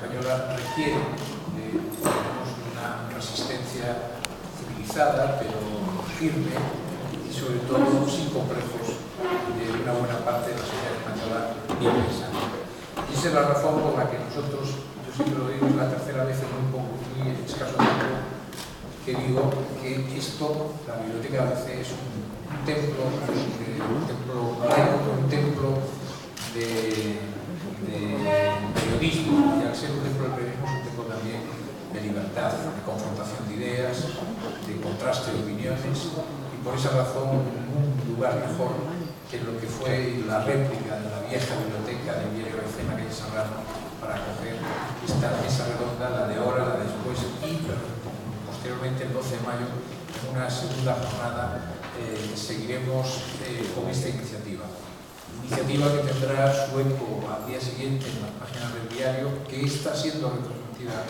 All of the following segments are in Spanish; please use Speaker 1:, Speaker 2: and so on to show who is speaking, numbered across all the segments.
Speaker 1: española requiere de una resistencia civilizada, pero firme y sobre todo sin complejos de una buena parte de la sociedad española y pensante. Y esa es la razón por la que nosotros, yo siempre lo digo, es la tercera vez en muy escaso tiempo que digo que esto, la Biblioteca ABC, es un templo laico, un templo de periodismo, y al ser un templo del periodismo es un templo también de libertad, de confrontación de ideas, de contraste de opiniones, y por esa razón un lugar mejor que lo que fue la réplica de la vieja biblioteca de Diario ABC en aquella Serrano para acoger esta mesa redonda, la de ahora, la de después, y posteriormente el 12 de mayo en una segunda jornada seguiremos con esta iniciativa que tendrá su eco al día siguiente en las páginas del diario, que está siendo retransmitida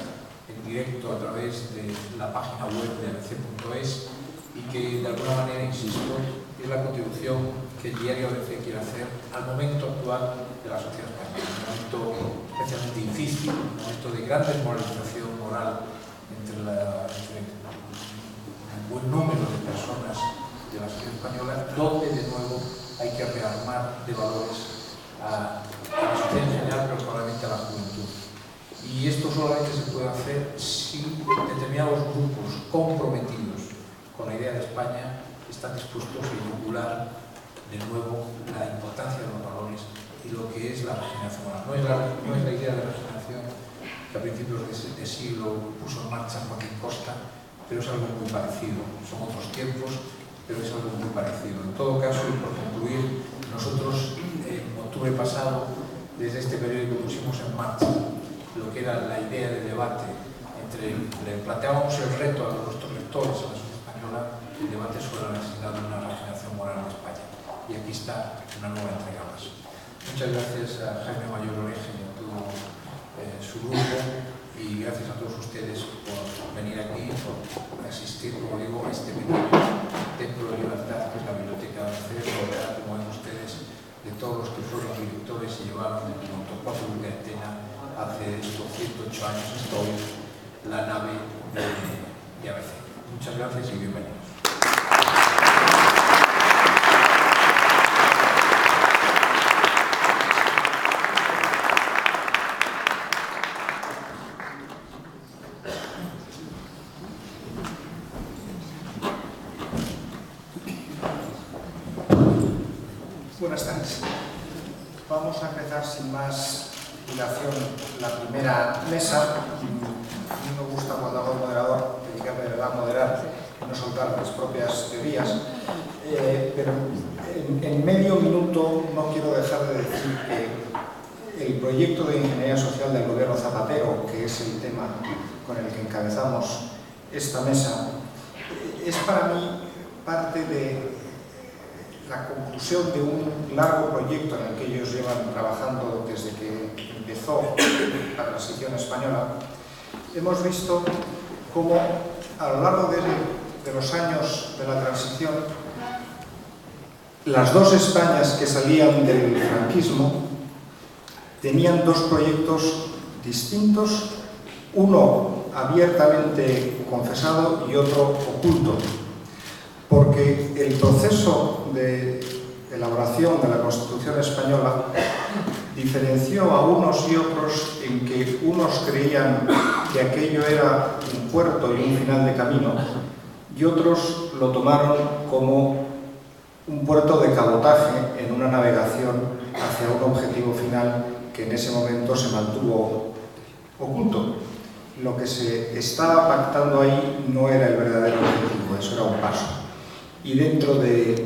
Speaker 1: en directo a través de la página web de abc.es y que de alguna manera, insisto, es la contribución que el diario ABC quiere hacer al momento actual de la sociedad española, un momento especialmente difícil, un momento de gran desmoralización moral entre un buen número de personas de la sociedad española, donde de nuevo hay que rearmar de valores a la sociedad en general, pero probablemente a la juventud. Y esto solamente se puede hacer si determinados grupos comprometidos con la idea de España están dispuestos a inocular de nuevo la importancia de los valores y lo que es la regeneración moral. No es la idea de regeneración que a principios de siglo puso en marcha Joaquín Costa, pero es algo muy parecido. Son otros tiempos, pero es algo muy parecido. En todo caso, y por concluir, nosotros en octubre pasado, desde este periódico pusimos en marcha lo que era la idea de debate le planteábamos el reto a nuestros lectores, a la sociedad española, el debate sobre la necesidad de una regeneración moral en España. Y aquí está una nueva entrega más. Muchas gracias a Jaime Mayor Oreja y a todo su grupo, y gracias a todos ustedes por venir aquí, por asistir, como digo, a este pequeño templo de libertad que es la Biblioteca ABC, rodeada, como ven ustedes, de todos los que fueron directores y llevaron el Autocuatro de Antena hace estos 108 años hasta hoy la nave de ABC. Muchas gracias y bienvenidos.
Speaker 2: Buenas tardes. Vamos a empezar sin más dilación la primera mesa. A mí me gusta, cuando hago el moderador, dedicarme de verdad a moderar y no soltar mis propias teorías, pero en medio minuto no quiero dejar de decir que el proyecto de ingeniería social del gobierno Zapatero, que es el tema con el que encabezamos esta mesa, es para mí parte de la conclusión de un largo proyecto en el que ellos llevan trabajando desde que empezó la transición española. Hemos visto cómo a lo largo de los años de la transición, las dos Españas que salían del franquismo tenían dos proyectos distintos, uno abiertamente confesado y otro oculto, porque el proceso de elaboración de la Constitución española diferenció a unos y otros en que unos creían que aquello era un puerto y un final de camino, y otros lo tomaron como un puerto de cabotaje en una navegación hacia un objetivo final que en ese momento se mantuvo oculto. Lo que se estaba pactando ahí no era el verdadero objetivo, eso era un paso. Y dentro de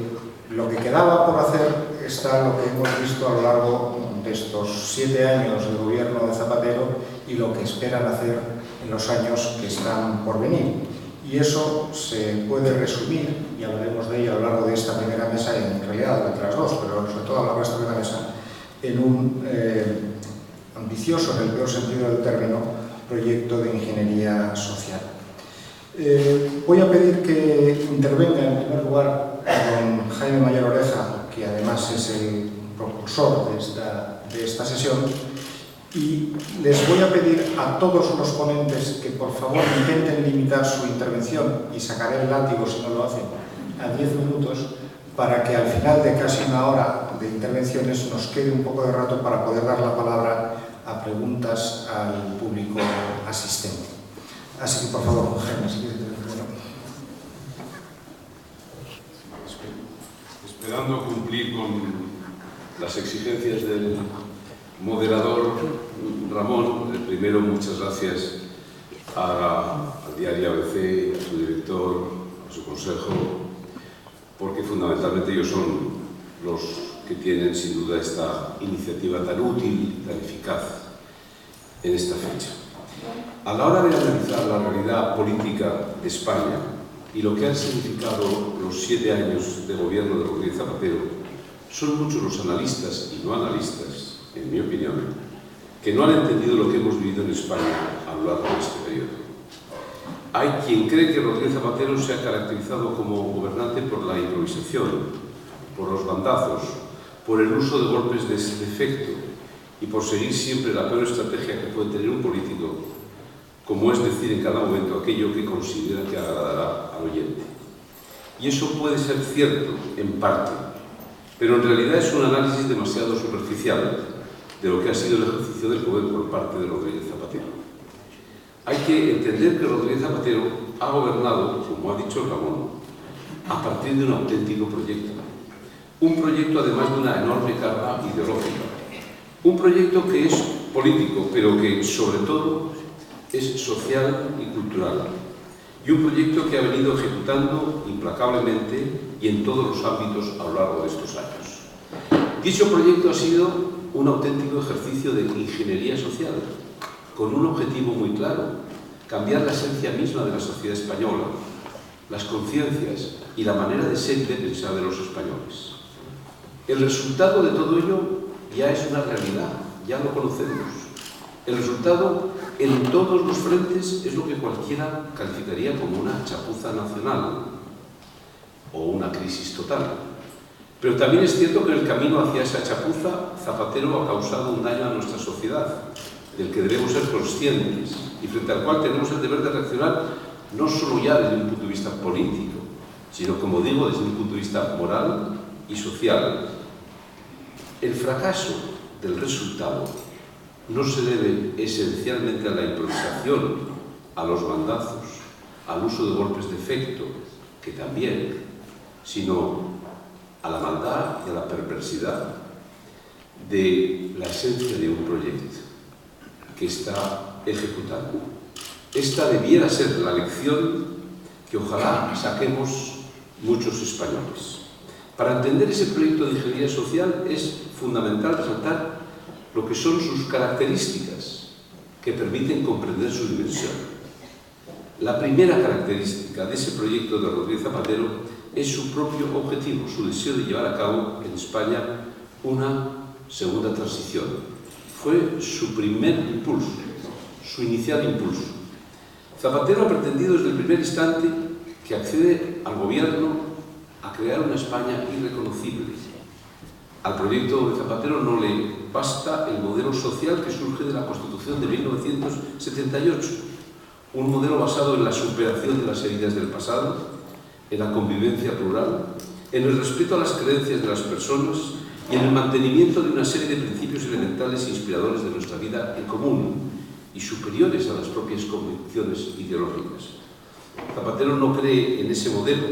Speaker 2: lo que quedaba por hacer está lo que hemos visto a lo largo de estos 7 años de gobierno de Zapatero y lo que esperan hacer en los años que están por venir. Y eso se puede resumir, y hablaremos de ello a lo largo de esta primera mesa, en realidad durante las dos, pero sobre todo a lo largo de esta primera mesa, en un ambicioso, en el peor sentido del término, proyecto de ingeniería social. Voy a pedir que intervenga en primer lugar don Jaime Mayor Oreja, que además es el propulsor de esta sesión, Y les voy a pedir a todos los ponentes que por favor intenten limitar su intervención, y sacaré el látigo si no lo hacen, a 10 minutos, para que al final de casi una hora de intervenciones nos quede un poco de rato para poder dar la palabra a preguntas al público asistente. Así que por favor, Jaime, si quieres intervenir.
Speaker 3: Esperando cumplir con las exigencias del moderador Ramón, primero muchas gracias al diario ABC, a su director, a su consejo, porque fundamentalmente ellos son los que tienen sin duda esta iniciativa tan útil, tan eficaz en esta fecha. A la hora de analizar la realidad política de España y lo que han significado los 7 años de gobierno de Rodríguez Zapatero, son muchos los analistas y no analistas, en mi opinión, que no han entendido lo que hemos vivido en España a lo largo de este periodo. Hay quien cree que Rodríguez Zapatero se ha caracterizado como gobernante por la improvisación, por los bandazos, por el uso de golpes de efecto y por seguir siempre la peor estrategia que puede tener un político, como es decir en cada momento aquello que considera que agradará al oyente. Y eso puede ser cierto, en parte, pero en realidad es un análisis demasiado superficial de lo que ha sido el ejercicio del poder por parte de Rodríguez Zapatero. Hay que entender que Rodríguez Zapatero ha gobernado, como ha dicho Ramón, a partir de un auténtico proyecto. Un proyecto además de una enorme carga ideológica. Un proyecto que es político, pero que sobre todo es social y cultural. Y un proyecto que ha venido ejecutando implacablemente y en todos los ámbitos a lo largo de estos años. Dicho proyecto ha sido un auténtico ejercicio de ingeniería social, con un objetivo muy claro: cambiar la esencia misma de la sociedad española, las conciencias y la manera de ser y de pensar de los españoles. El resultado de todo ello ya es una realidad, ya lo conocemos. El resultado en todos los frentes es lo que cualquiera calificaría como una chapuza nacional o una crisis total. Pero también es cierto que en el camino hacia esa chapuza, Zapatero ha causado un daño a nuestra sociedad, del que debemos ser conscientes y frente al cual tenemos el deber de reaccionar no solo ya desde un punto de vista político, sino, como digo, desde un punto de vista moral y social. El fracaso del resultado no se debe esencialmente a la improvisación, a los bandazos, al uso de golpes de efecto, que también, sino a la maldad y a la perversidad de la esencia de un proyecto que está ejecutando. Esta debiera ser la lección que ojalá saquemos muchos españoles. Para entender ese proyecto de ingeniería social es fundamental resaltar lo que son sus características que permiten comprender su dimensión. La primera característica de ese proyecto de Rodríguez Zapatero es su propio objetivo, su deseo de llevar a cabo en España una segunda transición. Fue su primer impulso, su inicial impulso. Zapatero ha pretendido desde el primer instante que accede al gobierno a crear una España irreconocible. Al proyecto de Zapatero no le basta el modelo social que surge de la Constitución de 1978, un modelo basado en la superación de las heridas del pasado, en la convivencia plural, en el respeto a las creencias de las personas y en el mantenimiento de una serie de principios elementales e inspiradores de nuestra vida en común y superiores a las propias convicciones ideológicas. Zapatero no cree en ese modelo,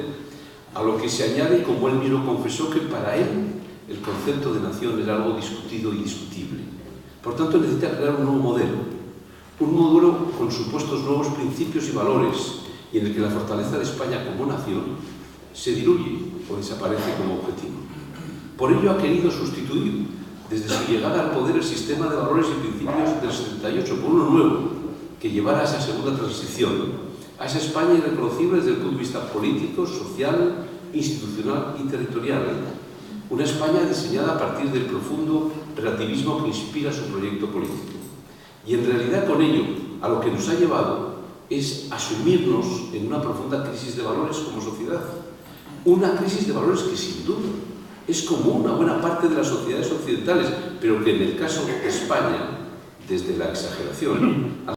Speaker 3: a lo que se añade, como él mismo confesó, que para él el concepto de nación era algo discutido y discutible. Por tanto, necesita crear un nuevo modelo con supuestos nuevos principios y valores, y en el que la fortaleza de España como nación se diluye o desaparece como objetivo. Por ello ha querido sustituir, desde su llegada al poder, el sistema de valores y principios del 78 por uno nuevo, que llevara a esa segunda transición, a esa España irreconocible desde el punto de vista político, social, institucional y territorial. Una España diseñada a partir del profundo relativismo que inspira su proyecto político. Y en realidad con ello, a lo que nos ha llevado es asumirnos en una profunda crisis de valores como sociedad. Una crisis de valores que sin duda es común a buena parte de las sociedades occidentales, pero que en el caso de España desde la exageración